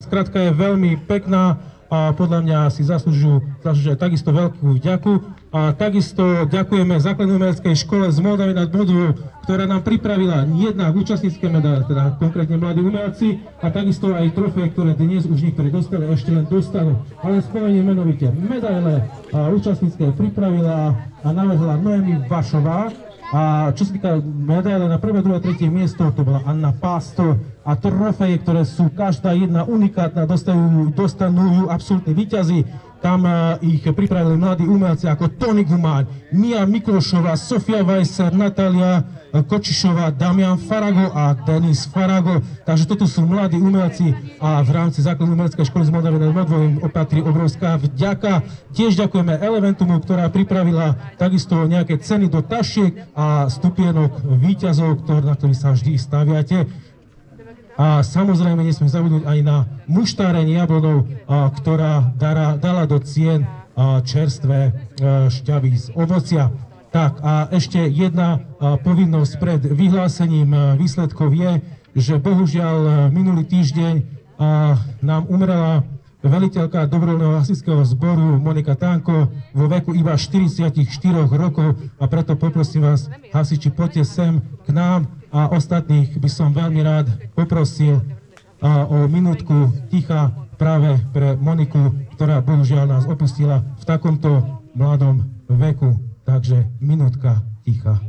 Skrátka je veľmi pekná a podľa mňa si zaslúžia takisto veľkú vďaku. A takisto ďakujeme Základnej umeleckej škole z Moldavy nad Bodvou, ktorá nám pripravila jednak účastnícke medaile, teda konkrétne mladí umelci, a takisto aj trofeje, ktoré dnes už niektorí dostali, ešte len dostanú. Ale spomeniem menovite medaile účastnícke pripravila a navrhla Noemi Vašová. A čo sa týka medaile na prvé, druhé, tretie miesto, to bola Anna Pastor. A trofeje, ktoré sú každá jedna unikátna, dostanú ju absolútni víťazi. Tam ich pripravili mladí umelci ako Tony Gumáň, Mia Miklošová, Sofia Vajser, Natália Kočišová, Damian Farago a Denis Farago. Takže toto sú mladí umelci a v rámci Základnej umeleckej školy z Moldavy nad Bodvou im opatrí obrovská vďaka. Tiež ďakujeme Eleventumu, ktorá pripravila takisto nejaké ceny do tašiek a stupienok víťazov, na ktorých sa vždy staviate. A samozrejme nesmiem zabudnúť aj na muštárenie jablonov, ktorá dala do cien čerstvé šťavy z ovocia. Tak a ešte jedna povinnosť pred vyhlásením výsledkov je, že bohužiaľ minulý týždeň nám umrela veliteľka dobrovoľného hasičského zboru Monika Tánko vo veku iba 44 rokov, a preto poprosím vás, hasiči, poďte sem k nám, a ostatných by som veľmi rád poprosil o minútku ticha práve pre Moniku, ktorá bohužiaľ nás opustila v takomto mladom veku. Takže minútka ticha.